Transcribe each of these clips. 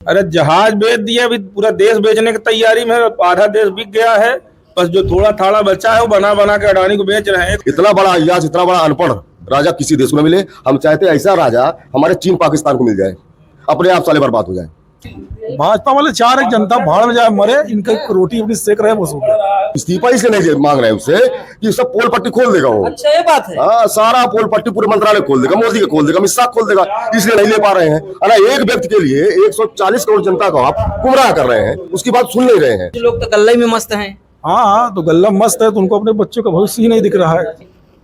अरे जहाज बेच दिया, अभी पूरा देश बेचने की तैयारी में है, आधा देश बिक गया है। बस जो थोड़ा थाड़ा बचा है वो बना बना के अडानी को बेच रहे हैं। इतना बड़ा अय्याज, इतना बड़ा अनपढ़ राजा किसी देश में मिले। हम चाहते हैं ऐसा राजा हमारे चीन पाकिस्तान को मिल जाए, अपने आप साले बर्बाद हो जाए। भाजपा वाले चाह रहे जनता भाड़ में जाए मरे, इनका रोटी अपनी सेक रहे बस हो गया। इस्तीफा इसलिए नहीं मांग रहे हैं उससे कि सब पोल पट्टी खोल देगा वो। अच्छा ये बात है। हाँ, सारा पोल पट्टी पूरे मंत्रालय खोल देगा, मोदी का खोल देगा, अमित शाह खोल देगा, इसलिए नहीं ले पा रहे हैं। अरे एक व्यक्ति के लिए 140 करोड़ जनता को आप गुमराह कर रहे हैं, उसकी बात सुन नहीं रहे हैं। लोग तो गल्ला में मस्त हैं। हाँ, तो गल्ला मस्त है तो उनको अपने बच्चों का भविष्य ही नहीं दिख रहा है।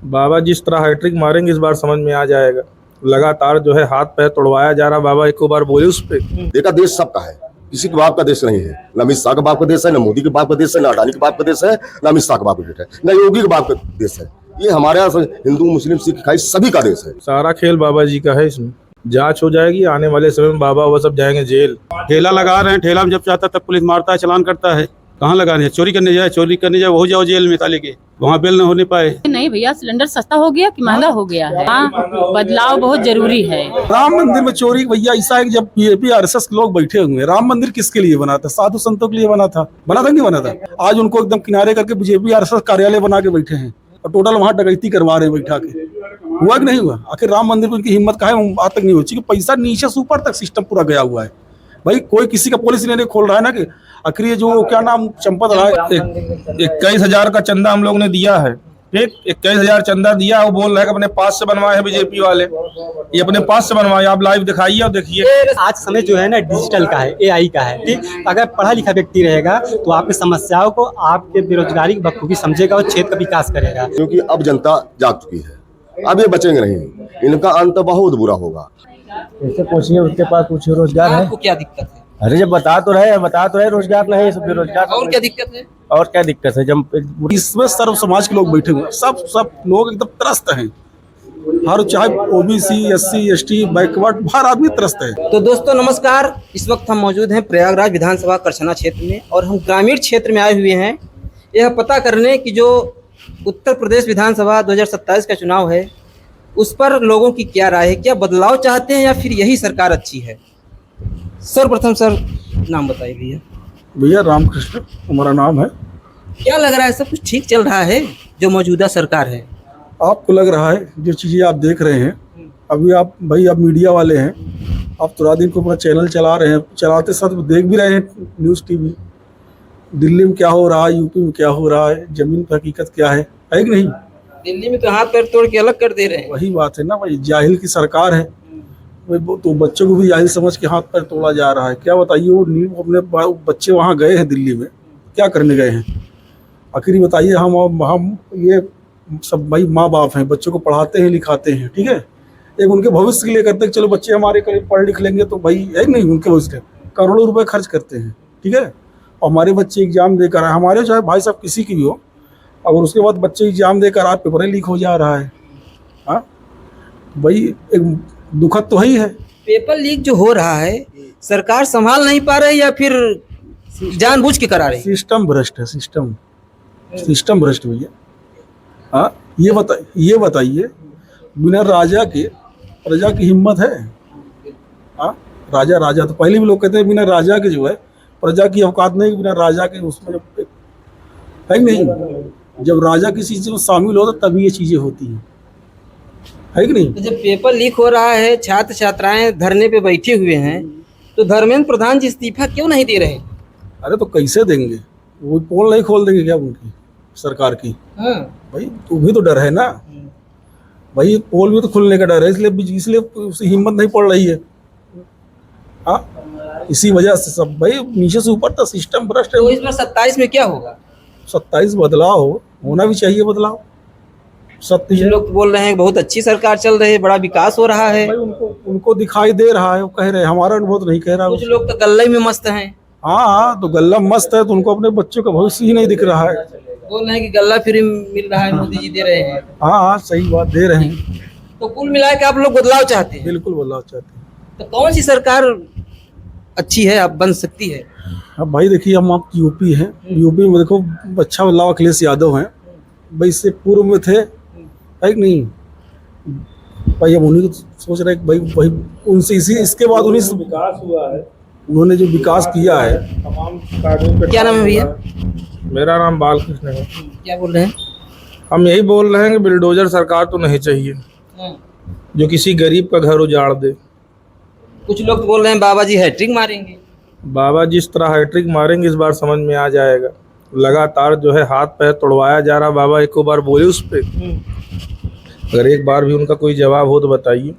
बाबा जिस तरह हैट्रिक मारेंगे इस बार समझ में आ जाएगा। लगातार जो है हाथ पैर तोड़वाया जा रहा। बाबा एक बार बोले उस पे। देखा, देश सबका है, किसी के बाप का देश नहीं है। न अमित शाह का बाप का देश है, न मोदी के बाप का देश है, न अडानी के बाप का देश है, न अमित शाह का बाप का देश है, न योगी के बाप का देश है। ये हमारे यहाँ हिंदू मुस्लिम सिख ईसाई सभी का देश है। सारा खेल बाबा जी का है। इसमें जांच हो जाएगी, आने वाले समय में बाबा वो सब जाएंगे जेल। ठेला लगा रहे हैं, ठेला में जब चाहता तब पुलिस मारता है, चालान करता है। कहाँ लगाने है? चोरी करने जाए वो जाओ जेल में ताले के, वहाँ बेल न होने पाए। नहीं भैया, सिलेंडर सस्ता हो गया कि महंगा हो गया है। हाँ, बदलाव बहुत जरूरी है। राम मंदिर में चोरी, भैया ऐसा है कि जब बीजेपी आरएसएस के लोग बैठे हुए हैं, राम मंदिर किसके लिए बना था? साधु संतों के लिए बना था नहीं बना था? आज उनको एकदम किनारे करके बीजेपी आरएसएस कार्यालय बना के बैठे हैं और टोटल वहाँ डकैती करवा रहे हैं बैठा के। हुआ कि नहीं हुआ? आखिर राम मंदिर पर उनकी हिम्मत का है आज तक नहीं हो चुकी। पैसा नीचे से ऊपर तक सिस्टम पूरा गया हुआ है भाई। कोई किसी का पॉलिसी नहीं खोल रहा है ना कि आखिर ये जो क्या नाम चंपत रहा है, 21,000 का चंदा हम लोग ने दिया है। ठीक, 21,000 चंदा दिया। वो बोल रहे हैं कि अपने पास से बनवाए हैं बीजेपी वाले। ये अपने पास से बनवाए, आप लाइव दिखाइए और देखिए। आज समय जो है ना डिजिटल का है, एआई का है। ठीक, अगर पढ़ा लिखा व्यक्ति रहेगा तो आपकी समस्याओं को, आपके बेरोजगारी की बखूबी समझेगा और क्षेत्र का विकास करेगा। क्योंकि अब जनता जाग चुकी है, अब ये बचेंगे नहीं, इनका अंत बहुत बुरा होगा। ऐसे पूछिए, उसके पास कुछ रोजगार है? आपको क्या दिक्कत है? अरे जब बता तो रहे रोजगार नहीं, सब बेरोजगार। और क्या दिक्कत है? और क्या दिक्कत है? जब इसमें सर्व समाज के लोग बैठे हुए हैं, सब लोग एकदम त्रस्त हैं। हर चाहे ओबीसी, एससी, एसटी, बैकवर्ड, हर आदमी त्रस्त है। तो दोस्तों नमस्कार, इस वक्त हम मौजूद हैं प्रयागराज विधानसभा करछना क्षेत्र में और हम ग्रामीण क्षेत्र में आए हुए हैं यह पता करने की जो उत्तर प्रदेश विधानसभा 2027 का चुनाव है उस पर लोगों की क्या राय है, क्या बदलाव चाहते हैं या फिर यही सरकार अच्छी है। सर्वप्रथम सर नाम बताइए भैया। भैया रामकृष्ण हमारा नाम है। क्या लग रहा है, सब कुछ ठीक चल रहा है जो मौजूदा सरकार है? आपको लग रहा है जो चीज़ें आप देख रहे हैं अभी, आप भाई आप मीडिया वाले हैं, आप तो रात दिन को अपना चैनल चला रहे हैं, चलाते साथ देख भी रहे हैं न्यूज़ टीवी। दिल्ली में क्या हो रहा है, यूपी में क्या हो रहा है, जमीन पर हकीकत क्या है कि नहीं? दिल्ली में तो हाथ पैर तोड़ के अलग कर दे रहे हैं। वही बात है ना भाई, जाहिल की सरकार है तो बच्चों को भी जाहिल समझ के हाथ पैर तोड़ा जा रहा है। क्या बताइए, वो अपने बच्चे वहाँ गए हैं दिल्ली में, क्या करने गए हैं? आखिर बताइए, हम ये सब भाई माँ बाप हैं, बच्चों को पढ़ाते हैं लिखाते हैं, ठीक है, एक उनके भविष्य के लिए करते हैं। चलो बच्चे हमारे पढ़ लिख लेंगे तो भाई है नहीं, उनके भविष्य करोड़ों रुपए खर्च करते हैं, ठीक है। और हमारे बच्चे एग्जाम देकर आए, हमारे चाहे भाई साहब किसी की भी हो, और उसके बाद बच्चे एग्जाम देकर आए, पेपर लीक हो जा रहा है। हाँ भाई, एक दुखद तो ही है। पेपर लीक जो हो रहा है सरकार संभाल नहीं पा रही या फिर जानबूझ के करा रही? सिस्टम भ्रष्ट है, सिस्टम भ्रष्ट भैया। हाँ, ये बताइए, बिना राजा के प्रजा की हिम्मत है? हाँ, राजा तो पहले भी लोग कहते हैं बिना राजा के जो है प्रजा की औकात नहीं, बिना राजा के उसमें है नहीं। जब राजा किसी चीज में शामिल हो तभी ये चीजें होती हैं, है कि नहीं? तो जब पेपर लीक हो रहा है, छात्र छात्राएं धरने पे बैठे हुए हैं, तो धर्मेंद्र प्रधान जी इस्तीफा क्यों नहीं दे रहे? अरे तो कैसे देंगे? वो पोल नहीं खोल देंगे क्या उनकी सरकार की? हाँ। भाई तो भी तो डर है ना भाई, पोल भी तो खुलने का डर है, इसलिए उसकी हिम्मत नहीं पड़ रही है। हाँ, इसी वजह से सब भाई नीचे से ऊपर तक सिस्टम भ्रष्ट है। तो इस बार 27 में क्या होगा? 27 बदलाव होना भी चाहिए, बदलाव सत्य है। लोग बोल रहे हैं बहुत अच्छी सरकार चल रही है, बड़ा विकास हो रहा है। भाई उनको दिखाई दे रहा है, वो कह रहे हैं, हमारा अनुभव तो नहीं कह रहा। कुछ लोग तो गल्ले में मस्त हैं। हाँ, तो गल्ला मस्त है तो उनको अपने बच्चों का भविष्य ही नहीं दिख रहा है। बोल रहे हैं कि गल्ला फ्री मिल रहा है, मोदी जी दे रहे हैं। हाँ, सही बात, दे रहे हैं। तो कुल मिला के आप लोग बदलाव चाहते हैं? बिल्कुल बदलाव चाहते हैं। तो कौन सी सरकार अच्छी है, अब बन सकती है? अब भाई देखिए, हम आप यूपी हैं, यूपी में देखो अच्छा बदलाव अखिलेश यादव हैं भाई, इससे पूर्व में थे, है कि नहीं भाई? हम उन्हीं को सोच रहे हैं भाई उनसे इसके बाद उन्हीं से विकास हुआ है। उन्होंने जो विकास किया है, क्या नाम है भैया? मेरा नाम बालकृष्ण है। क्या बोल रहे हैं? हम यही बोल रहे हैं कि बिल्डोजर सरकार तो नहीं चाहिए जो किसी गरीब का घर उजाड़ दे। कुछ लोग तो बोल रहे हैं बाबा जी हैट्रिक मारेंगे। बाबा जिस तरह हैट्रिक मारेंगे इस बार समझ में आ जाएगा। लगातार जो है हाथ पैर तोड़वाया जा रहा। बाबा एक बार बोले उस पे, अगर एक बार भी उनका कोई जवाब हो तो बताइए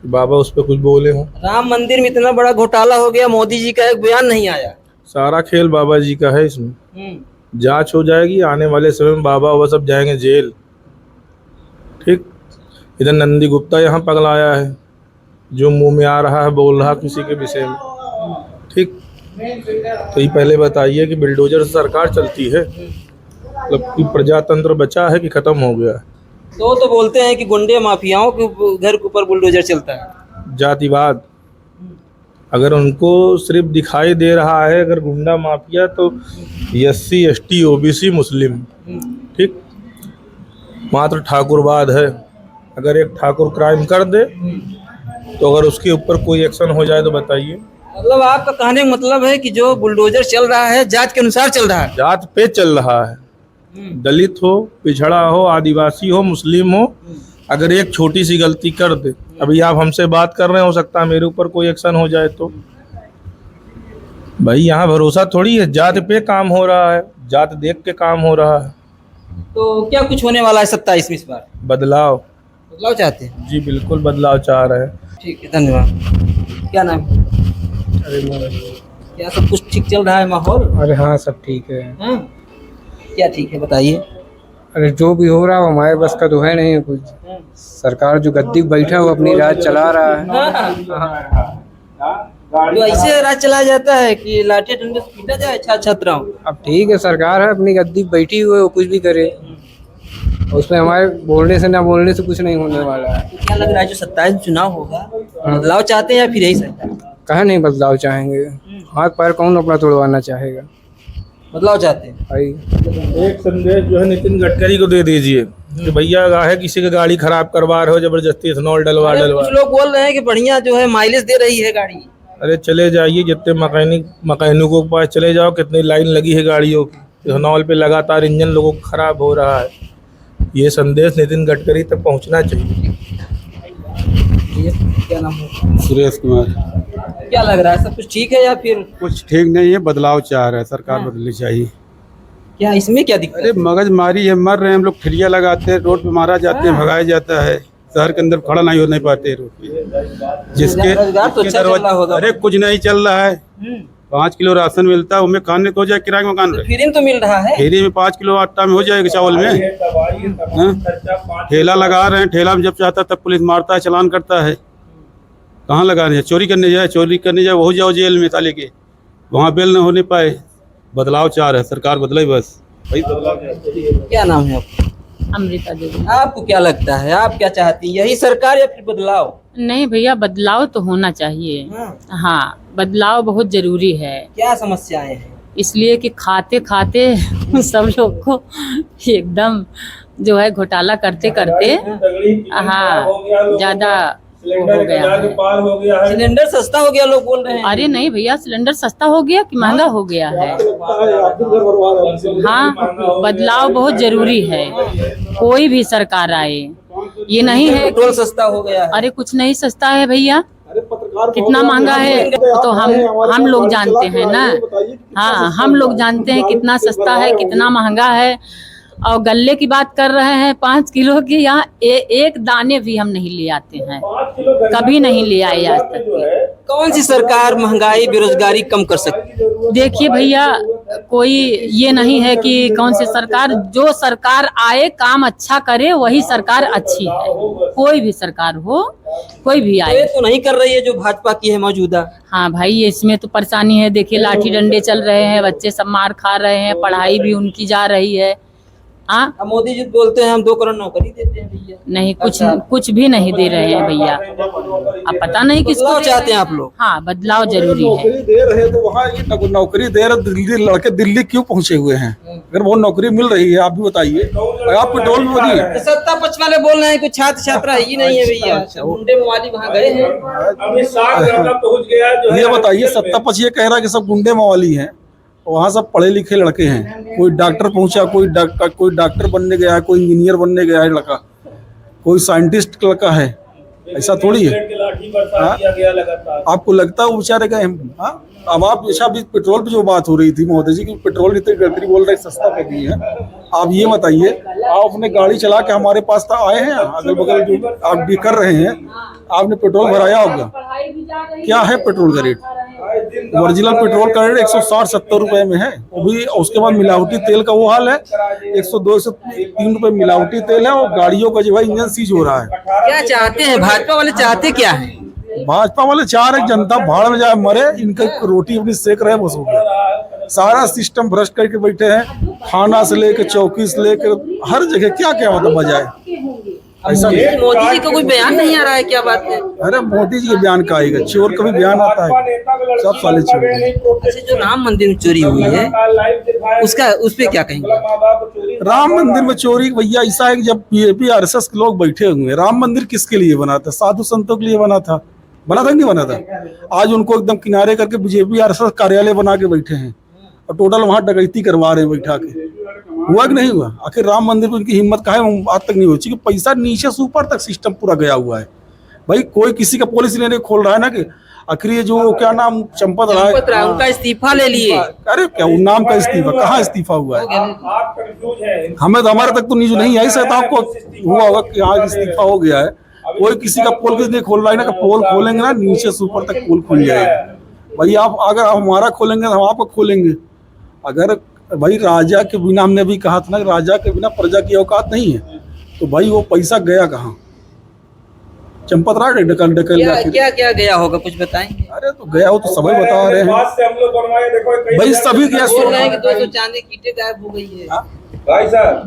कि बाबा उस पर कुछ बोले हों। राम मंदिर में इतना बड़ा घोटाला हो गया, मोदी जी का एक बयान नहीं आया। सारा खेल बाबा जी का है। इसमें जांच हो जाएगी, आने वाले समय में बाबा वो सब जाएंगे जेल। ठीक, इधर नंदी गुप्ता यहाँ पगलाया है, जो मुंह में आ रहा है बोल रहा किसी के विषय में। ठीक, तो ये पहले बताइए कि बिल्डोजर से सरकार चलती है, मतलब कि प्रजातंत्र बचा है कि खत्म हो गया है? तो बोलते हैं कि गुंडे माफियाओं के घर के ऊपर बुलडोजर चलता है। जातिवाद अगर उनको सिर्फ दिखाई दे रहा है, अगर गुंडा माफिया तो SC ST OBC मुस्लिम, ठीक, मात्र ठाकुरवाद है। अगर एक ठाकुर क्राइम कर दे तो अगर उसके ऊपर कोई एक्शन हो जाए तो बताइए। मतलब आपका कहने का मतलब है कि जो बुलडोजर चल रहा है जात के अनुसार चल रहा है। जात पे चल रहा है, दलित हो, पिछड़ा हो, आदिवासी हो, मुस्लिम हो, अगर एक छोटी सी गलती कर दे, अभी आप हमसे बात कर रहे हैं, हो सकता है मेरे ऊपर कोई एक्शन हो जाए तो भाई यहाँ भरोसा थोड़ी है। जात पे काम हो रहा है, जात देख के काम हो रहा है। तो क्या कुछ होने वाला है 27 में इस बार? बदलाव चाहते हैं? जी बिल्कुल बदलाव चाह रहे हैं। ठीक है, धन्यवाद। क्या नाम है? क्या सब कुछ ठीक चल रहा है माहौल? अरे हाँ, सब ठीक है। हाँ? क्या ठीक है बताइए। अरे जो भी हो रहा है हमारे बस का तो है नहीं कुछ। सरकार जो गद्दी बैठा है वो अपनी राज चला रहा है। तो ऐसे राज चलाया जाता है कि लाठी डंडे से पीटा जाए छात्राओं? अब ठीक है, सरकार है अपनी गद्दी बैठी हुई है, वो कुछ भी करे, उसमें हमारे बोलने से ना बोलने से कुछ नहीं होने वाला है। तो क्या लग रहा है जो 27 चुनाव होगा, बदलाव चाहते हैं या फिर यही सरकार? कहाँ नहीं बदलाव चाहेंगे, हाथ पैर कौन अपना तोड़वाना चाहेगा। बदलाव चाहते हैं भाई एक संदेश जो है नितिन गडकरी को दे दीजिए कि भैया है किसी की गाड़ी खराब करवा रहे हो, जबरदस्ती इथेनॉल डलवा। कुछ लोग बोल रहे हैं कि बढ़िया जो है माइलेज दे रही है गाड़ी। अरे चले जाइए, जितने मैकेनिकों के पास चले जाओ, कितनी लाइन लगी है गाड़ियों की। इथेनॉल पे लगातार इंजन लोगों को खराब हो रहा है। ये संदेश नितिन गडकरी तक पहुंचना चाहिए। क्या नाम है? सुरेश कुमार। क्या लग रहा है, सब कुछ ठीक है या फिर कुछ ठीक नहीं है, बदलाव चाह रहा है, सरकार बदलनी चाहिए। क्या इसमें क्या दिक्कत? अरे मगजमारी है, मर रहे हैं हम लोग, ठिलिया लगाते हैं, रोड पे मारा जाते हैं, भगाया जाता है, शहर के अंदर खड़ा नहीं हो नहीं पाते रोड पे। जिसके रोजगार तो अच्छा चल रहा होगा। अरे कुछ नहीं चल रहा है। 5 किलो राशन मिलता है, उनमें खाने तो हो जाए, किराए का मकान फ्री में तो मिल रहा है। फ्री में 5 किलो आटा में हो जाएगा चावल में। ठेला लगा रहे हैं, ठेला में जब चाहता तब पुलिस मारता है, चालान करता है। कहाँ लगाने जाए? चोरी करने जाए वो जाओ जेल में ताले के, वहाँ बेल न होने पाए। बदलाव चाह रहे हैं, सरकार बदले बस। वही बदलाव। क्या नाम है आपका? अमृता देवी। आपको क्या लगता है, आप क्या चाहती हैं, यही सरकार या फिर बदलाव? नहीं भैया, बदलाव तो होना चाहिए। हाँ, बदलाव बहुत जरूरी है। क्या समस्याएं हैं? इसलिए कि खाते खाते सब लोग को एकदम जो है घोटाला करते करते हाँ ज़्यादा हो गया है। सिलेंडर सस्ता हो गया लोग बोल रहे हैं। अरे नहीं भैया, सिलेंडर सस्ता हो गया कि महंगा हो गया है? हाँ, बदलाव बहुत जरूरी है। कोई भी सरकार आए, ये नहीं है पेट्रोल सस्ता हो गया है। अरे कुछ नहीं सस्ता है भैया, कितना महंगा है तो हम लोग जानते हैं ना। हाँ, हम लोग जानते हैं कितना सस्ता है कितना महंगा है। और गल्ले की बात कर रहे हैं 5 किलो की, यहाँ एक दाने भी हम नहीं ले आते हैं, कभी नहीं ले आए आज तक। कौन सी सरकार महंगाई बेरोजगारी कम कर सकती है? देखिए भैया, कोई ये नहीं है कि कौन सी सरकार, जो सरकार आए काम अच्छा करे वही सरकार अच्छी है। कोई भी सरकार हो, कोई भी आए। तो नहीं कर रही है जो भाजपा की है मौजूदा। हाँ भाई, इसमें तो परेशानी है। देखिए लाठी डंडे चल रहे हैं, बच्चे सब मार खा रहे हैं, पढ़ाई भी उनकी जा रही है। हाँ, मोदी जी बोलते हैं हम 2 करोड़ नौकरी देते हैं भैया। नहीं, कुछ भी नहीं दे रहे हैं भैया। अब पता नहीं किसको चाहते हैं आप लोग। हाँ, बदलाव जरूरी है। नौकरी दे रहे तो वहाँ ये नौकरी दे रहे, दिल्ली लड़के दिल्ली क्यों पहुंचे हुए हैं? अगर वो नौकरी मिल रही है, आप भी बताइए। आप पेट्रोल में दिए, तो सत्ता पक्ष वाले बोल रहे हैं कुछ छात्र छात्रा ही नहीं है भैया, गुंडे मवाली वहाँ गए हैं। अभी 60 ज्यादा पहुंच गया जो ये बताइए, सत्ता पक्ष ये कह रहा है कि सब गुंडे मवाली हैं, वहाँ सब पढ़े लिखे लड़के हैं। कोई डॉक्टर पहुंचा, कोई डॉक्टर बनने गया है, कोई इंजीनियर बनने गया है लड़का, कोई साइंटिस्ट लड़का है। ऐसा थोड़ी है। आपको लगता है वो बेचारे गए हैं? हाँ, अब आप जैसा अभी पेट्रोल पे जो बात हो रही थी मोदी जी की, पेट्रोल इतनी गड़बड़ी बोल रहे सस्ता कर दी है। आप ये बताइए, आप अपने गाड़ी चला के हमारे पास तो आए हैं, अगल बगल जो आप भी कर रहे हैं, आपने पेट्रोल भराया होगा। क्या है पेट्रोल का रेट? ओरिजिनल पेट्रोल का रेट 160-170 रुपए में है, वो भी। उसके बाद मिलावटी तेल का वो हाल है, 102-103 रुपए मिलावटी तेल है, और गाड़ियों का जो है इंजन सीज हो रहा है। क्या चाहते हैं भाजपा वाले, चाहते क्या है? भाजपा वाले चाह रहे जनता भाड़ में जाए, मरे, इनका रोटी अपनी सेक रहे, बस हो गया। सारा सिस्टम भ्रष्ट करके बैठे हैं, थाना से लेकर चौकी से लेकर हर जगह क्या क्या मतलब बजाय। ऐसा मोदी जी का कोई बयान नहीं आ रहा है, क्या बात है? अरे मोदी जी के बयान का आएगा, चोर का भी बयान आता है, सब साले चोर। अच्छा, जो राम मंदिर में चोरी हुई है उसका, उस पे क्या कहेंगे? राम मंदिर में चोरी भैया ऐसा है कि जब बीजेपी आरएसएस के लोग बैठे हुए हैं, राम मंदिर किसके लिए बना था? साधु संतों के लिए बना था कि नहीं बना था? आज उनको एकदम किनारे करके बीजेपी आरएसएस कार्यालय बना के बैठे हैं, और टोटल वहां डकैती करवा रहे हैं बैठा के। हुआ कि नहीं हुआ? आखिर राम मंदिर पर उनकी हिम्मत कहाँ है? आज तक नहीं हो चुकी। पैसा नीचे से ऊपर तक सिस्टम पूरा गया हुआ है भाई। कोई किसी का पॉलिसी लेने खोल रहा है ना कि आखिर ये जो क्या नाम चंपत राय, उनका इस्तीफा ले लिए। अरे क्या उन नाम का इस्तीफा? कहाँ इस्तीफा हुआ है? हमें तो, हमारे तक तो न्यूज नहीं आई। शायद आपको हुआ होगा कि हाँ इस्तीफा हो गया है। कोई किसी का पोल नहीं खोल रहा है ना, कि पोल खोलेंगे ना नीचे से ऊपर तक पोल खुल जाएगा भाई। आप अगर हमारा खोलेंगे तो हम आपका खोलेंगे। अगर भाई राजा के बिना, हमने भी कहा था ना, राजा के बिना प्रजा की औकात नहीं है, तो भाई वो पैसा गया कहाँ? चंपत राय डकल क्या गया होगा, कुछ बताएंगे? अरे तो गया हो तो सभी बता रहे हैं भाई, सभी गया। बोल रहे हैं कि 200 चांदी की ईंटें गायब हो गई है।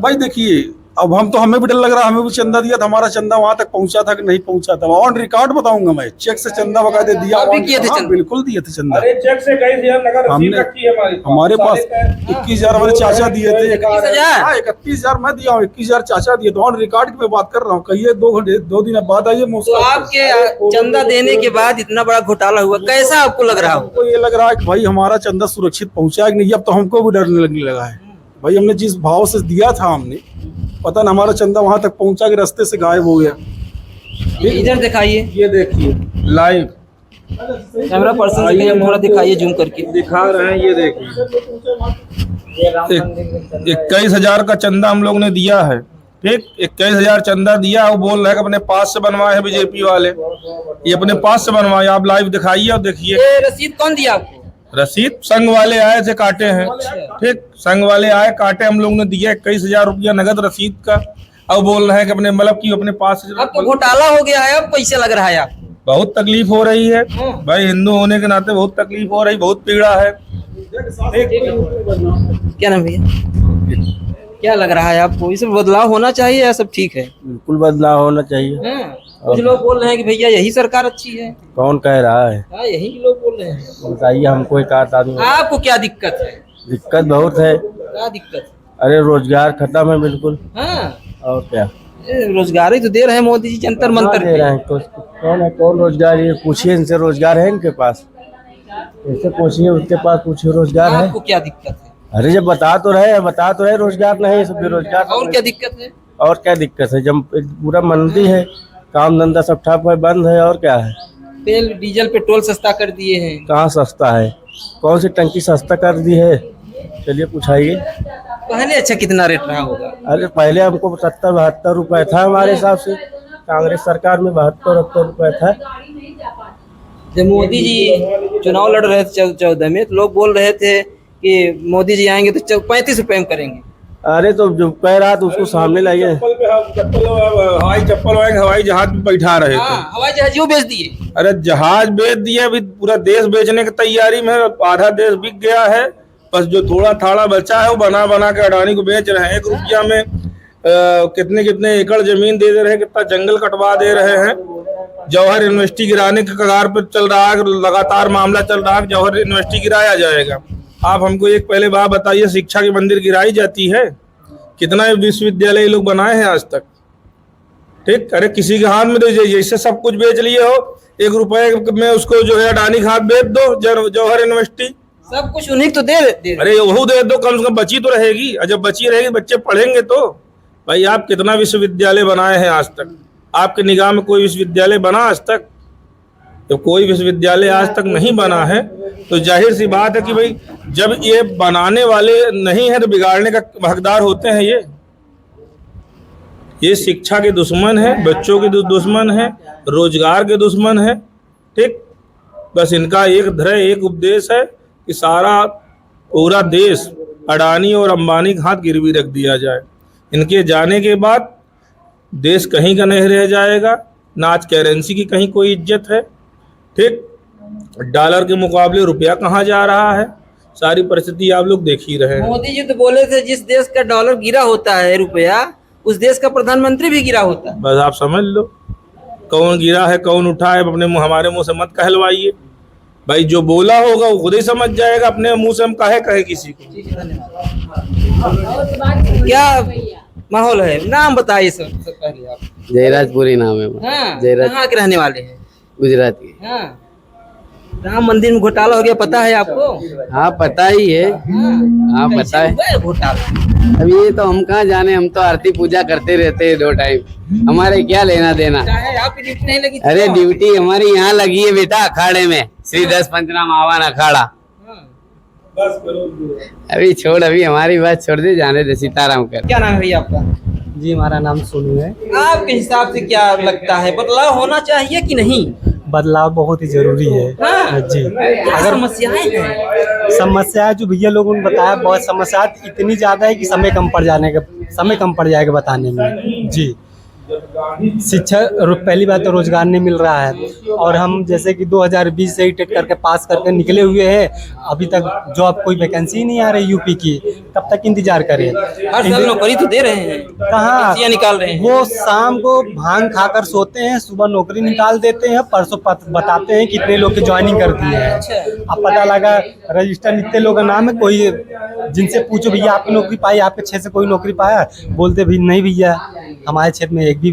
भाई देखिए, अब हमें भी डर लग रहा है। हमें भी चंदा दिया था, हमारा चंदा वहां तक पहुंचा था कि नहीं पहुंचा था? ऑन रिकॉर्ड बताऊंगा मैं, चेक से चंदा बकायदे दिया। बिल्कुल दिए थे चंदा। चेक से हमने, हमारे पास 21,000 हमारे चाचा दिए थे। 31,000 मैं दिया हूँ, 21,000 चाचा दिए। तो ऑन रिकॉर्ड की मैं बात कर रहा हूँ। कहिए 2 दिन बाद आइए। तो आपके चंदा देने के बाद इतना बड़ा घोटाला हुआ, कैसा आपको लग रहा है? तो ये लग रहा है कि भाई हमारा चंदा सुरक्षित पहुंचा कि नहीं। अब तो हमको भी डर लगने लगा है भाई। हमने जिस भाव से दिया था, हमने पता न हमारा चंदा वहां तक पहुंचा कि रास्ते से गायब हो गया। इधर दिखाइए, ये देखिए लाइव कैमरा पर्सन से थोड़ा दिखाइए, जूम करके दिखा रहे हैं। ये देखिए 21,000 का चंदा हम लोग ने दिया है। ठीक, 21,000 चंदा दिया। वो बोल रहे हैं कि अपने पास से बनवाए हैं बीजेपी वाले। ये अपने पास से बनवाए। आप लाइव दिखाइए और देखिए। ये रसीद कौन दिया आपको? रसीद संघ वाले आए थे, काटे हैं। ठीक, संघ वाले आए, काटे, हम लोग ने दिया 21,000 रुपया नगद रसीद का। अब बोल रहे हैं कि अपने मतलब कि अपने पास आपको घोटाला हो गया है, अब कैसे लग रहा है आपको? बहुत तकलीफ हो रही है भाई, हिंदू होने के नाते बहुत तकलीफ हो रही, बहुत पीड़ा है। क्या नाम भैया, क्या लग रहा है आपको? इसमें बदलाव होना चाहिए या सब ठीक है? बिल्कुल बदलाव होना चाहिए। कुछ लोग बोल रहे हैं कि भैया यही सरकार अच्छी है। कौन कह रहा है? यही लोग बोल रहे हैं। बताइए हमको एक आध आदमी। आपको क्या दिक्कत है? दिक्कत बहुत है। क्या दिक्कत? अरे रोजगार खत्म है बिल्कुल। और क्या? रोजगार ही तो दे रहे हैं मोदी जी, जंतर मंतर दे रहे हैं। तो कौन है, कौन रोजगार? ये पूछिए इनसे, रोजगार है इनके पास? इनसे पूछिए, उसके पास पूछिए, रोजगार है? आपको क्या दिक्कत है? अरे जब बता तो रहे रोजगार नहीं, सब बेरोजगार। और क्या दिक्कत है? और क्या दिक्कत है? जब पूरा मंदी है, काम धंधा सब ठप है, बंद है, और क्या है? तेल डीजल पेट्रोल सस्ता कर दिए हैं। कहाँ सस्ता है? कौन सी टंकी सस्ता कर दी है? चलिए पूछाइए। पहले अच्छा कितना रेट रहा होगा? अरे पहले हमको 70-72 रुपए था हमारे हिसाब से। कांग्रेस सरकार में 72-73 रुपए था। जब मोदी जी चुनाव लड़ रहे थे 2014 में, तो लोग बोल रहे थे कि मोदी जी आएंगे तो 35 रुपए में करेंगे। अरे तो जो कह रहा था उसको सामने लाइए। हवाई चप्पल हवाई जहाज में बैठा रहे थे। हवाई जहाज बेच दिए। अरे जहाज बेच दिए, अभी पूरा देश बेचने की तैयारी में। आधा देश बिक गया है, बस जो थोड़ा थाड़ा बचा है वो बना बना के अडानी को बेच रहे हैं। 1 रुपया में कितने एकड़ जमीन दे रहे हैं, कितना जंगल कटवा दे रहे हैं। जौहर यूनिवर्सिटी गिराने के कगार पर चल रहा है, लगातार मामला चल रहा है, जौहर यूनिवर्सिटी गिराया जाएगा। आप हमको एक पहले बात बताइए, शिक्षा के मंदिर गिराई जाती है? कितना विश्वविद्यालय ये लोग बनाए हैं आज तक? ठीक, अरे किसी के हाथ में तो जैसे सब कुछ बेच लिए हो, 1 रुपए में उसको जो है अडानी खाद बेच दो, जौहर यूनिवर्सिटी, सब कुछ उन्हीं को तो दे। अरे वो दे दो, कम से कम बची तो रहेगी। और जब बची रहेगी बच्चे पढ़ेंगे तो। भाई आप कितना विश्वविद्यालय बनाए हैं आज तक? आपके निगाह में कोई विश्वविद्यालय बना आज तक? तो कोई विश्वविद्यालय आज तक नहीं बना है, तो जाहिर सी बात है कि भाई जब ये बनाने वाले नहीं है तो बिगाड़ने का हकदार होते हैं। ये शिक्षा के दुश्मन है, बच्चों के दुश्मन है, रोजगार के दुश्मन है। ठीक, बस इनका एक ध्येय, एक उपदेश है कि सारा पूरा देश अडानी और अंबानी के हाथ गिरवी रख दिया जाए। इनके जाने के बाद देश कहीं का नहीं रह जाएगा, ना आज करेंसी की कहीं कोई इज्जत है। ठीक, डॉलर के मुकाबले रुपया कहाँ जा रहा है, सारी परिस्थिति आप लोग देख ही रहे हैं। मोदी जी तो बोले थे जिस देश का डॉलर गिरा होता है रुपया, उस देश का प्रधानमंत्री भी गिरा होता है। बस आप समझ लो कौन गिरा है कौन उठा है, अपने हमारे मुंह से मत कहलवाइए। भाई जो बोला होगा वो खुद ही समझ जाएगा, अपने मुंह से हम कहे किसी को। क्या माहौल है? नाम बताइए सबसे पहले आप। जयराजपुरी नाम है। हाँ, जयराज, कहाँ के रहने वाले हैं? गुजरात के। हाँ, राम मंदिर में घोटाला हो गया, पता है आपको? हाँ पता ही है। हाँ पता है घोटाला। अब ये तो हम कहाँ जाने, हम तो आरती पूजा करते रहते हैं 2 टाइम, हमारे क्या लेना देना। आपकी ड्यूटी नहीं लगी? अरे ड्यूटी हमारी यहाँ लगी है बेटा, अखाड़े में, श्री 10 पंचनाम आवान अखाड़ा। अभी छोड़, अभी हमारी बात छोड़ दे, जाने दे, सीताराम कर। क्या नाम है भैया आपका? जी हमारा नाम सोनू है। आपके हिसाब से क्या लगता है, बदलाव होना चाहिए कि नहीं? बदलाव बहुत ही जरूरी है। हाँ। जी, क्या समस्याएं हैं? समस्या जो भैया लोगों ने बताया, बहुत समस्या इतनी ज्यादा है कि समय कम पड़ जाएगा बताने में। जी, शिक्षा, पहली बात तो रोजगार नहीं मिल रहा है, और हम जैसे कि 2020 से ही टेट करके पास करके निकले हुए हैं, अभी तक जॉब कोई वैकेंसी नहीं आ रही यूपी की, कब तक इंतजार करें? हर साल नौकरी तो दे रहे हैं, कहाँ वैकेंसियां निकाल रहे हैं। वो शाम को भांग खाकर सोते हैं, सुबह नौकरी निकाल देते हैं, परसों बताते हैं कितने लोग की ज्वाइनिंग कर दी है। अब पता लगा रजिस्टर इतने लोगों का नाम है, कोई जिनसे पूछो भैया आपकी नौकरी पाई, आपके क्षेत्र से कोई नौकरी पाया? बोलते भी नहीं भैया, हमारे क्षेत्र में एक भी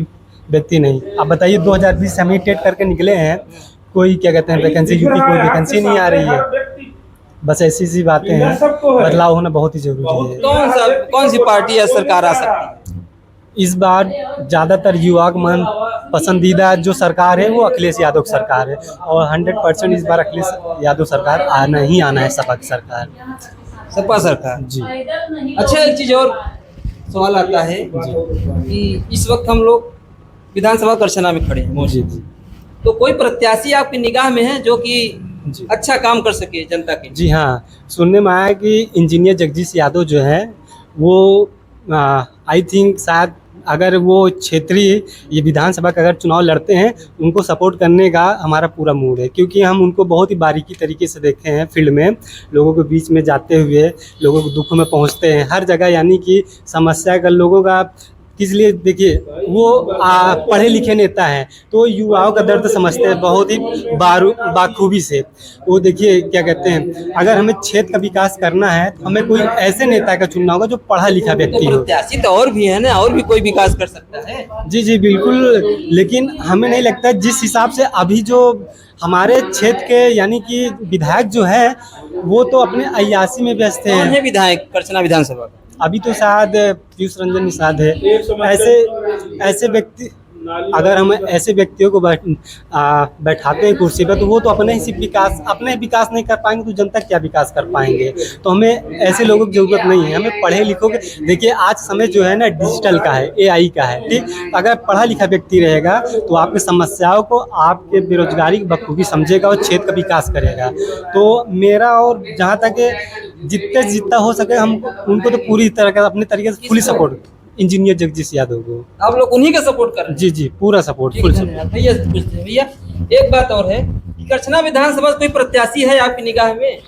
व्यक्ति नहीं। अब बताइए 2020 से हम टेट करके निकले हैं, कोई क्या कहते हैं वैकेंसी, यूपी कोई वैकेंसी नहीं आ रही है। बस ऐसी सी बातें हैं, बदलाव होना बहुत ही जरूरी है। कौन सी पार्टी या सरकार आ सकती है? इस बार ज़्यादातर युवा मन पसंदीदा जो सरकार है वो अखिलेश यादव की सरकार है, और 100% इस बार अखिलेश यादव सरकार आना है, सपा की सरकार। सपा सरकार जी। अच्छा, एक चीज और सवाल आता है कि इस वक्त हम लोग विधानसभा करछना में खड़े हैं, जी, तो कोई प्रत्याशी आपकी निगाह में है जो कि अच्छा काम कर सके जनता के? जी हाँ, सुनने में आया कि इंजीनियर जगदीश यादव जो है वो आई थिंक शायद अगर वो क्षेत्रीय ये विधानसभा का अगर चुनाव लड़ते हैं, उनको सपोर्ट करने का हमारा पूरा मूड है, क्योंकि हम उनको बहुत ही बारीकी तरीके से देखे हैं फील्ड में, लोगों के बीच में जाते हुए, लोगों के दुख में पहुंचते हैं हर जगह, यानी कि समस्या का लोगों का किस लिए, देखिए वो पढ़े लिखे नेता हैं तो युवाओं का दर्द समझते हैं बहुत ही बाखूबी से। वो देखिए क्या कहते हैं, अगर हमें क्षेत्र का विकास करना है तो हमें कोई ऐसे नेता का चुनना होगा जो पढ़ा लिखा व्यक्ति हो। प्रत्याशी तो और भी है ना, और भी कोई विकास कर सकता है। जी जी बिल्कुल, लेकिन हमें नहीं लगता जिस हिसाब से अभी जो हमारे क्षेत्र के यानी कि विधायक जो है वो तो अपने अय्यासी में व्यस्त कौन हैं। है विधायक करछना विधानसभा का? अभी तो शायद पीयूष रंजन निषाद है। ऐसे व्यक्ति, अगर हम ऐसे व्यक्तियों को बैठाते हैं कुर्सी पर, तो वो तो अपने विकास नहीं कर पाएंगे, तो जनता क्या विकास कर पाएंगे? तो हमें ऐसे लोगों की जरूरत नहीं है, हमें पढ़े लिखों के, देखिए आज समय जो है ना डिजिटल का है, AI का है, ठीक। अगर पढ़ा लिखा व्यक्ति रहेगा तो आपकी समस्याओं को, आपके बेरोजगारी की बखूबी समझेगा और क्षेत्र का विकास करेगा। तो मेरा और जहाँ तक जितना हो सके हम उनको तो पूरी तरह का अपने तरीके से fully support, engineer Jagdish Yadav को आप लोग उन्हीं का सपोर्ट कर रहे हैं? जी जी पूरा सपोर्ट, फुल सपोर्ट। भैया पूछते हैं, भैया एक बात और है कि करछना विधानसभा कोई प्रत्याशी है आपकी निगाह में?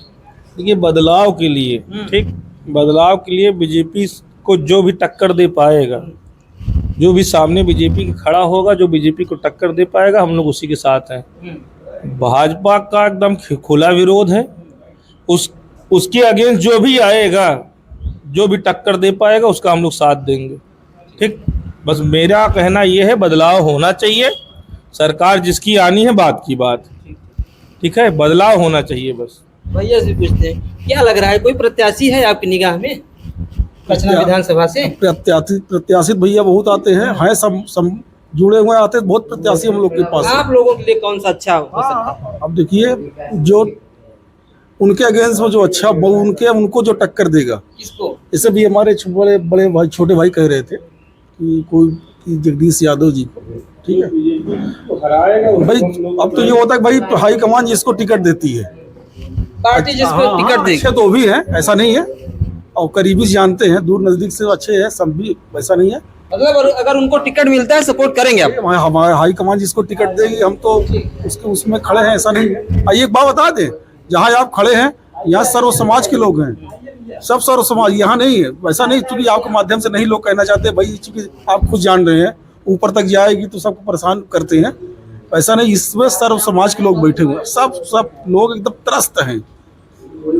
देखिए बदलाव के लिए, ठीक, बदलाव के लिए बीजेपी को जो भी टक्कर दे पाएगा, जो भी सामने बीजेपी के खड़ा होगा, जो बीजेपी को टक्कर दे पाएगा, हम लोग उसी के साथ हैं। भाजपा का एकदम खुला विरोध है, उसके अगेंस्ट जो भी आएगा, जो भी टक्कर दे पाएगा, उसका हम लोग साथ देंगे। ठीक, बस मेरा कहना ये है, बदलाव होना चाहिए। सरकार जिसकी आनी है, बात की बात, ठीक है, बदलाव होना चाहिए बस। भैया से पूछते हैं, क्या लग रहा है, कोई प्रत्याशी है आपकी निगाह में कचना विधानसभा से? प्रत्याशित भैया बहुत आते हैं सब जुड़े हुए आते हैं, बहुत प्रत्याशी हम लोग के पास। आप लोगों के लिए कौन सा अच्छा हो सकता है? अब देखिए, जो उनके अगेंस्ट में जो अच्छा उनको जो टक्कर देगा, किसको? इसे भी हमारे बड़े भाई, छोटे भाई कह रहे थे कि कोई जगदीश यादव जी को, ठीक है भाई। अब तो ये होता है भाई, हाई कमान जिसको टिकट देती है, पार्टी जिसको टिकट देगी। अच्छे तो भी है, ऐसा नहीं है, और करीबी जानते हैं, दूर नजदीक से अच्छे हैं सब भी, ऐसा नहीं है। मतलब अगर उनको टिकट मिलता है, सपोर्ट करेंगे आप? हमारे हाई कमान जिसको टिकट देगी, हम तो उसमें खड़े हैं, ऐसा नहीं है। एक बात बता दें, जहाँ आप खड़े हैं, यहाँ सर्व समाज के लोग हैं, सब सर्व समाज, यहाँ नहीं है वैसा नहीं। चूंकि आपके माध्यम से नहीं लोग कहना चाहते भाई, चूंकि आप खुद जान रहे हैं, ऊपर तक जाएगी तो सबको परेशान करते हैं, ऐसा नहीं। इसमें सर्व समाज के लोग बैठे हुए हैं, सब लोग एकदम त्रस्त हैं।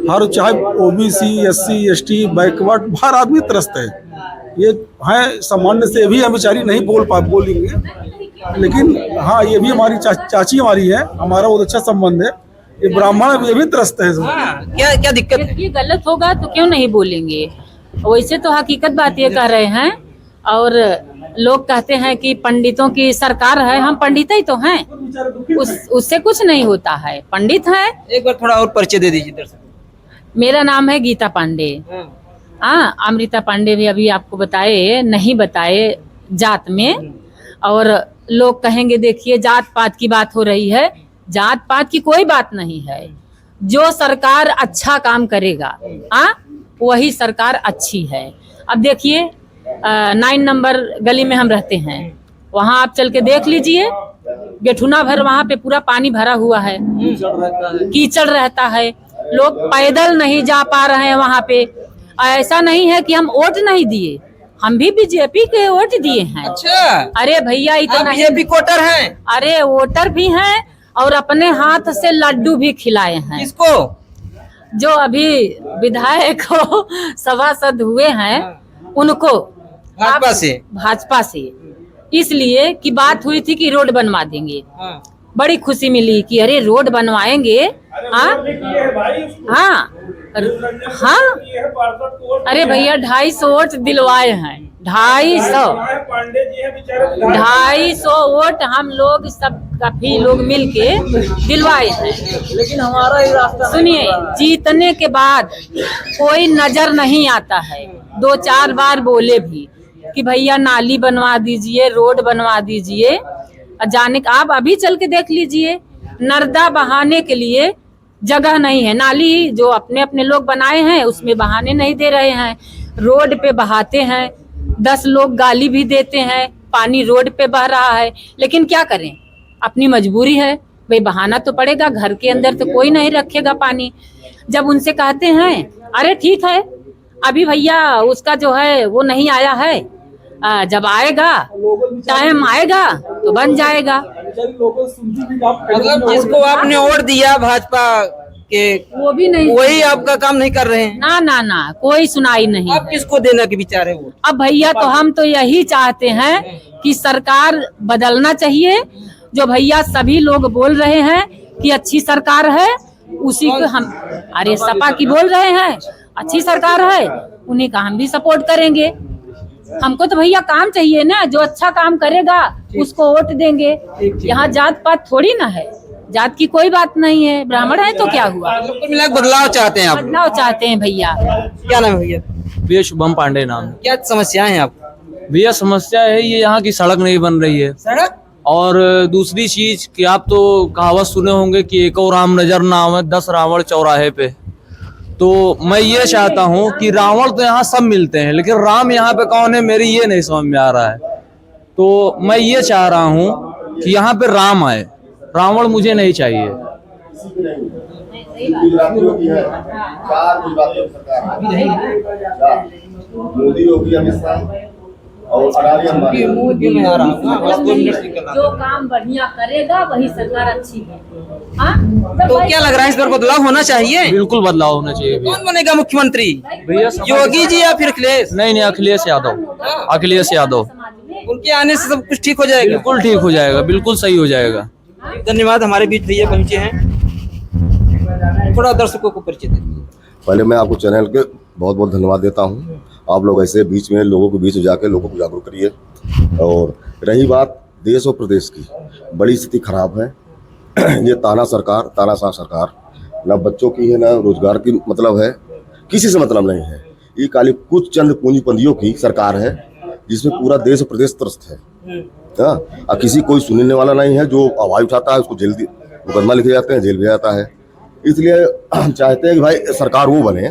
हर चाहे ओबीसी, SC, ST, बैकवर्ड, हर आदमी त्रस्त है। ये है सामान्य से भी, हम बेचारी नहीं बोलेंगे, लेकिन हाँ, ये भी हमारी चाची हमारी है, हमारा बहुत अच्छा संबंध है। ये ब्राह्मण, ये भी त्रस्त है। क्या दिक्कत है? ये गलत होगा तो क्यों नहीं बोलेंगे? वैसे तो हकीकत बात ये कह रहे हैं, और लोग कहते हैं कि पंडितों की सरकार है। हम पंडित ही तो हैं, उससे कुछ नहीं होता है, पंडित हैं। एक बार थोड़ा और परिचय दे दीजिए दर्शक। मेरा नाम है गीता पांडे। हाँ, अमृता पांडे भी अभी आपको नहीं बताए जात में। और लोग कहेंगे देखिए, जात पात की बात हो रही है, जात पात की कोई बात नहीं है। जो सरकार अच्छा काम करेगा, वही सरकार अच्छी है। अब देखिए, 9 नंबर गली में हम रहते हैं, वहाँ आप चल के देख लीजिए, गेठुना भर वहाँ पे पूरा पानी भरा हुआ है, कीचड़ रहता है, लोग पैदल नहीं जा पा रहे हैं वहाँ पे। ऐसा नहीं है कि हम वोट नहीं दिए, हम भी बीजेपी के वोट दिए हैं। अच्छा, अरे भैया, इतना बीजेपी वोटर हैं? अरे वोटर भी हैं, और अपने हाथ से लड्डू भी खिलाए हैं। किसको? जो अभी विधायक हो सभासद हुए हैं, उनको भाजपा से इसलिए कि बात हुई थी कि रोड बनवा देंगे। बड़ी खुशी मिली कि अरे रोड बनवाएंगे। हाँ, अरे भैया 250 वोट दिलवाए हैं, 250 वोट हम लोग सब काफी लोग मिलके दिलवाए हैं। लेकिन हमारा ही रास्ता, सुनिए, जीतने के बाद कोई नजर नहीं आता है। 2-4 बार बोले भी कि भैया नाली बनवा दीजिए, रोड बनवा दीजिए। जाने का आप अभी चल के देख लीजिए, नर्दा बहाने के लिए जगह नहीं है। नाली जो अपने अपने लोग बनाए हैं, उसमें बहाने नहीं दे रहे हैं, रोड पे बहाते हैं। 10 लोग गाली भी देते हैं, पानी रोड पे बह रहा है। लेकिन क्या करें, अपनी मजबूरी है भाई, बहाना तो पड़ेगा। घर के अंदर तो कोई नहीं रखेगा पानी। जब उनसे कहते हैं अरे ठीक है, अभी भैया उसका जो है वो नहीं आया है, जब आएगा, टाइम आएगा तो बन जाएगा। मतलब जिसको आपने वोट दिया भाजपा के, वो भी नहीं, वही आपका काम नहीं कर रहे हैं? ना, कोई सुनाई नहीं। आप किसको देने के विचार है वोट? अब भैया तो हम तो यही चाहते हैं कि सरकार बदलना चाहिए। जो भैया सभी लोग बोल रहे हैं कि अच्छी सरकार है, उसी को हम, अरे सपा की बोल रहे हैं अच्छी सरकार है, उन्हीं का हम भी सपोर्ट करेंगे। हमको तो भैया काम चाहिए ना, जो अच्छा काम करेगा उसको वोट देंगे। यहाँ जात पात थोड़ी ना है, जात की कोई बात नहीं है। ब्राह्मण है तो क्या हुआ, तो मिला बदलाव चाहते हैं आप? बदलाव चाहते हैं भैया। क्या नाम है भैया? भैया शुभम पांडे नाम। क्या समस्याएं हैं आप? भैया समस्या है ये, यहाँ की सड़क नहीं बन रही है। सड़क? और दूसरी चीज कि आप तो कहावत सुने होंगे कि एक और राम नजर ना आवे 10 रावण चौराहे पे। तो मैं ये चाहता हूँ कि रावण तो यहाँ सब मिलते हैं, लेकिन राम यहाँ पे कौन है, मेरी ये नहीं समझ में आ रहा है। तो मैं ये चाह रहा हूँ कि यहाँ पे राम आए, रावण मुझे नहीं चाहिए। मोदी योगी अमित शाह जो काम बढ़िया करेगा वही सरकार अच्छी है। हाँ? तो क्या लग रहा है इस बार बदलाव होना चाहिए? बिल्कुल बदलाव होना चाहिए भैया। कौन बनेगा मुख्यमंत्री, भैया योगी जी या फिर अखिलेश? नहीं अखिलेश यादव, अखिलेश यादव। उनके आने से सब कुछ ठीक हो जाएगा? बिल्कुल ठीक हो जाएगा, बिल्कुल सही हो जाएगा। धन्यवाद। हमारे बीच भैया पहुंचे हैं, थोड़ा दर्शकों को परिचय दें। पहले मैं आपको चैनल के बहुत बहुत धन्यवाद देता हूँ। आप लोग ऐसे बीच में लोगों के बीच जाकर लोगों को जागरूक करिए। और रही बात देश और प्रदेश की, बड़ी स्थिति खराब है। ये तानाशाह सरकार, ना बच्चों की है ना रोजगार की मतलब है, किसी से मतलब नहीं है। ये खाली कुछ चंद पूंजीपतियों की सरकार है जिसमें पूरा देश और प्रदेश त्रस्त है। हाँ, और किसी कोई सुनने वाला नहीं है। जो आवाज उठाता है उसको जेल मुकदमा लिखे जाते हैं, जेल भी जाता है। इसलिए हम चाहते हैं कि भाई सरकार वो बने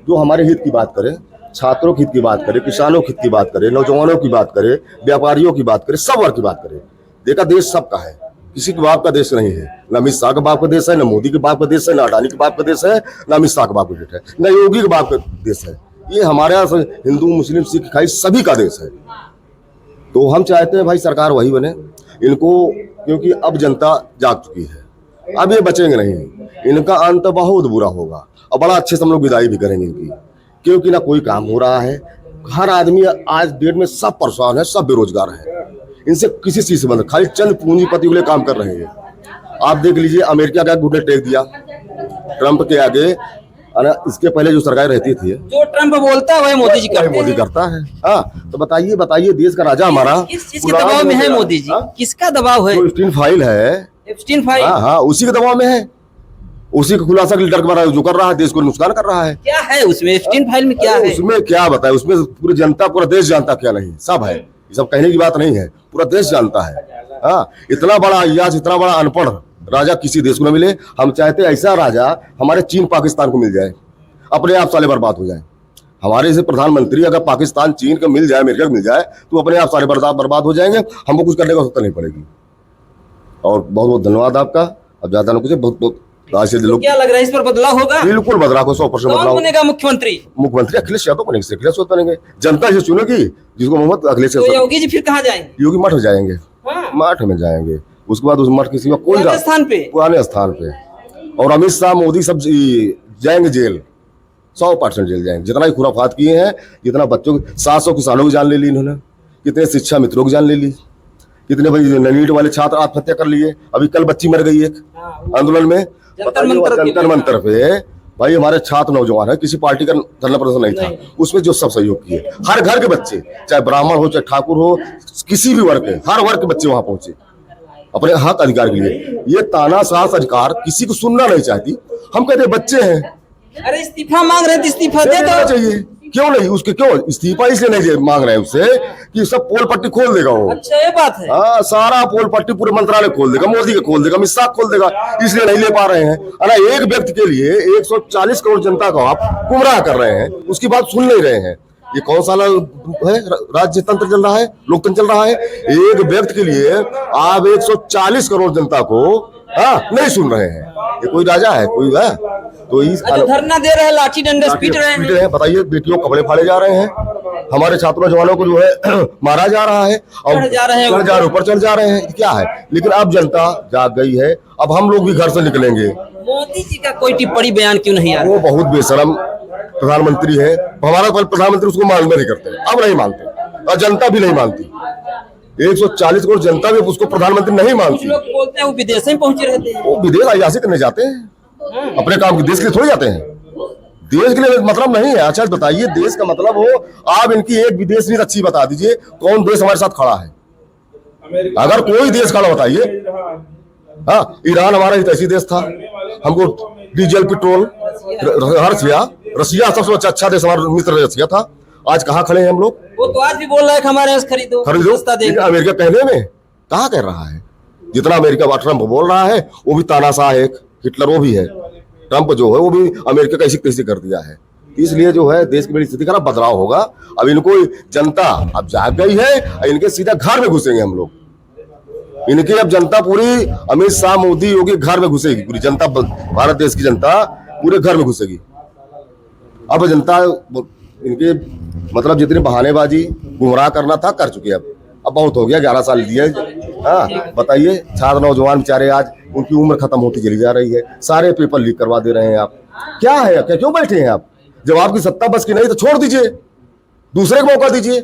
जो हमारे हित की बात करे, छात्रों के हित की बात करे, किसानों के हित की बात करे, नौजवानों की बात करे, व्यापारियों की बात करे, सब वर्ग की बात करे। देखा, देश सबका है, किसी के बाप का देश नहीं है। न अमित शाह का बाप का देश है, न मोदी के बाप का देश है, न अडानी के बाप का देश है, न अमित शाह का बाप का देश है, न योगी के बाप का देश है। ये हमारे यहाँ हिंदू मुस्लिम सिख ईसाई सभी का देश है। तो हम चाहते हैं भाई सरकार वही बने इनको, क्योंकि अब जनता जाग चुकी है, अब ये बचेंगे नहीं। इनका अंत बहुत बुरा होगा और बड़ा अच्छे से हम लोग विदाई भी करेंगे इनकी, क्योंकि ना कोई काम हो रहा है। हर आदमी आज डेट में सब परेशान है, सब बेरोजगार है। इनसे किसी चीज से मतलब खाली चंद पूंजीपति के लिए काम कर रहे हैं। आप देख लीजिए अमेरिका का घुटने टेक दिया ट्रंप के आगे। इसके पहले जो सरकार रहती थी, जो ट्रंप बोलता है वही मोदी जी करते हैं। मोदी करता है। हाँ, तो बताइए देश का राजा हमारा किस चीज के दबाव में है मोदी जी? किसका दबाव है? जो एप्स्टीन फाइल है, एप्स्टीन फाइल, हाँ, उसी के दबाव में है। उसी का खुलासा लीडर के जो कर रहा है, देश को नुकसान कर रहा है। क्या है उसमें? एप्स्टीन फाइल में क्या है? उसमें क्या बताए? उसमें पूरी जनता, पूरा देश जानता क्या नहीं, सब है। ये सब कहने की बात नहीं है, पूरा देश जानता है। हाँ, इतना बड़ा अय्याज, इतना बड़ा अनपढ़ राजा किसी देश को न मिले। हम चाहते हैं ऐसा राजा हमारे चीन पाकिस्तान को मिल जाए, अपने आप साले बर्बाद हो जाए। हमारे से प्रधानमंत्री अगर पाकिस्तान चीन का मिल जाए, अमेरिका का मिल जाए, तो अपने आप सारे बर्बाद हो जाएंगे। हमको कुछ करने की आवश्यकता नहीं पड़ेगी। और बहुत बहुत धन्यवाद आपका। अब ज्यादा ना कुछ, बहुत बहुत लोग। क्या लग रहा है इस पर बदलाव होगा? बिल्कुल बदलाव हो, 100% बदलाव। कौन बनेगा मुख्यमंत्री? मुख्यमंत्री अखिलेश यादव बनेंगे, अखिलेश यादव बनेंगे। जनता इसे चुनेगी जिसको मोहम्मद अखिलेश तो योगी जी फिर कहाँ जाएंगे? योगी मठ में जाएंगे। मठ में जाएंगे, उसके बाद उस मठ के सिवा कोई पुराने स्थान पे। और अमित शाह मोदी सब जाएंगे जेल, 100% जेल जाएंगे। जितना ही खुराफात किए हैं, जितना बच्चों 700 किसानों की जान ले ली इन्होंने, कितने शिक्षा मित्रों की जान ले ली, कितने भाई नीट वाले छात्र आत्महत्या कर लिए। अभी कल बच्ची मर गई एक आंदोलन में, जंतर मंतर पे। भाई हमारे छात्र नौजवान है, किसी पार्टी का धरना प्रदर्शन नहीं था, उसमें जो सब सहयोग किए। हर घर के बच्चे, चाहे ब्राह्मण हो चाहे ठाकुर हो, किसी भी वर्ग के, हर वर्ग के बच्चे वहां पहुंचे अपने हक अधिकार के लिए। ये तानाशाह सरकार किसी को सुनना नहीं चाहती। हम कहते बच्चे हैं, अरे इस्तीफा मांग रहे थे, इस्तीफा दे दो। चाहिए क्यों नहीं? उसके क्यों इस्तीफा इसलिए नहीं मांग रहे हैं उससे कि सब पोल पट्टी खोल देगा वो। अच्छा, ये बात है। हाँ, सारा पोल पट्टी पूरे मंत्रालय खोल देगा, मोदी का खोल देगा, अमित शाह खोल देगा, इसलिए नहीं ले पा रहे हैं। अरे एक व्यक्ति के लिए 140 करोड़ जनता को आप गुमराह कर रहे हैं, उसकी बात सुन नहीं रहे हैं। ये कौन सा है राज्य तंत्र चल रहा है, लोकतंत्र चल रहा है? एक व्यक्ति के लिए आप 140 करोड़ जनता को नहीं सुन रहे हैं। ये कोई राजा है? कोई है? तो इस धरना दे रहे हैं, लाठी डंडे पीट रहे हैं। बताइए, बेटियों कपड़े फाड़े जा रहे हैं, हमारे छात्रों जवानों को जो है मारा जा रहा है, और ऊपर चढ़ जा रहे हैं। क्या है? लेकिन अब जनता जाग गई है, अब हम लोग भी घर से निकलेंगे। मोदी जी का कोई टिप्पणी बयान क्यों नहीं आ रहा? वो बहुत बेशरम प्रधानमंत्री है। हमारा प्रधानमंत्री उसको मान नहीं करते, अब नहीं मानते, और जनता भी नहीं मानती। 140 करोड़ जनता भी उसको प्रधानमंत्री नहीं मानती। लोग बोलते हैं वो विदेश में पहुंचे रहते हैं। वो विदेश अयासी करने जाते हैं, अपने काम के देश के लिए थोड़ी जाते हैं। देश के लिए मतलब नहीं है। अच्छा बताइए, देश का मतलब हो, आप इनकी एक विदेश नीति अच्छी बता दीजिए, कौन देश हमारे साथ खड़ा है? अगर कोई देश खड़ा बताइए। हाँ, ईरान हमारा हितैषी देश था, हमको डीजल पेट्रोल रसिया सबसे अच्छा देश हमारा मित्र रसिया था। आज कहाँ खड़े हैं हम लोग? वो तो आज भी बोल रहा है कि हमारे यहाँ खरीदो। अमेरिका कहने में कहाँ कह रहा है? जितना अमेरिका ट्रंप बोल रहा है, वो भी तानाशाह है, हिटलर वो भी है। ट्रंप जो है वो भी अमेरिका का ऐसी तैसी कर दिया है। इसलिए जो है देश की बड़ी स्थिति खराब, बदलाव होगा। अब इनको जनता अब जाग गई है, इनके सीधा घर में घुसेंगे हम लोग। इनकी अब जनता पूरी अमित शाह मोदी योगी घर में घुसेगी, पूरी जनता, भारत देश की जनता पूरे घर में घुसेगी। अब जनता इनके मतलब जितनी बहानेबाजी गुमराह करना था कर चुके अब बहुत हो गया। 11 साल दिए। हाँ बताइए, छात्र नौजवान बेचारे आज उनकी उम्र खत्म होती चली जा रही है, सारे पेपर लीक करवा दे रहे हैं आप। क्या है, क्या क्यों बैठे हैं आप? जब आपकी सत्ता बस की नहीं तो छोड़ दीजिए, दूसरे को मौका दीजिए।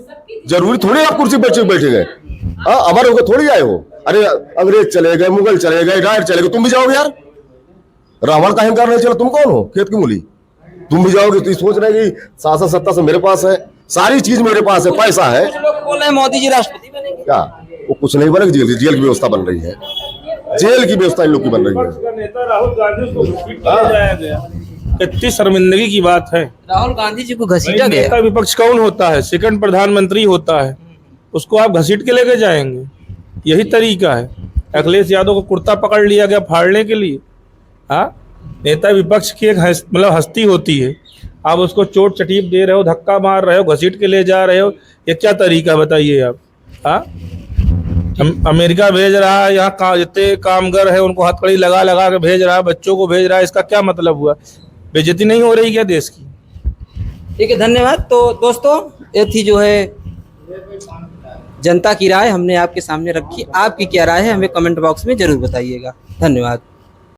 जरूरी थोड़ी आप कुर्सी बैठे गए, अमर होकर थोड़ी आए हो। अरे अंग्रेज चले गए, मुगल चले गए, डायर चले गए, तुम भी जाओगे यार? रावण का अहंकार नहीं चला, तुम कौन हो? खेत की मूली, तुम भी जाओगे? तो सोच रहे कि शासन सत्ता से मेरे पास है, सारी चीज मेरे पास है, पैसा है। बोल रहे हैं मोदी जी राष्ट्रपति बनेंगे। क्या वो कुछ नहीं बनेगा? जेल की व्यवस्था बन रही है, जेल की व्यवस्था इन लोग की बन रही है। नेता राहुल गांधी को घसीट के ले जाया गया, कितनी शर्मिंदगी की बात है। राहुल गांधी जी को घसीटा गया। नेता विपक्ष कौन होता है? सेकंड प्रधानमंत्री होता है, उसको आप घसीट के लेके जाएंगे? यही तरीका है। अखिलेश यादव को कुर्ता पकड़ लिया गया फाड़ने के लिए। हाँ, नेता विपक्ष की एक मतलब हस्ती होती है, आप उसको चोट चटीप दे रहे हो, धक्का मार रहे हो, घसीट के ले जा रहे हो, ये क्या तरीका बताइए आप? हाँ, अमेरिका भेज रहा है, यहाँ जितने कामगार है उनको हथकड़ी लगा लगा के भेज रहा है, बच्चों को भेज रहा है, इसका क्या मतलब हुआ? बेइज्जती नहीं हो रही क्या देश की? ठीक है, धन्यवाद। तो दोस्तों, ये थी जो है जनता की राय, हमने आपके सामने रखी। आपकी क्या राय है हमें कमेंट बॉक्स में जरूर बताइएगा। धन्यवाद।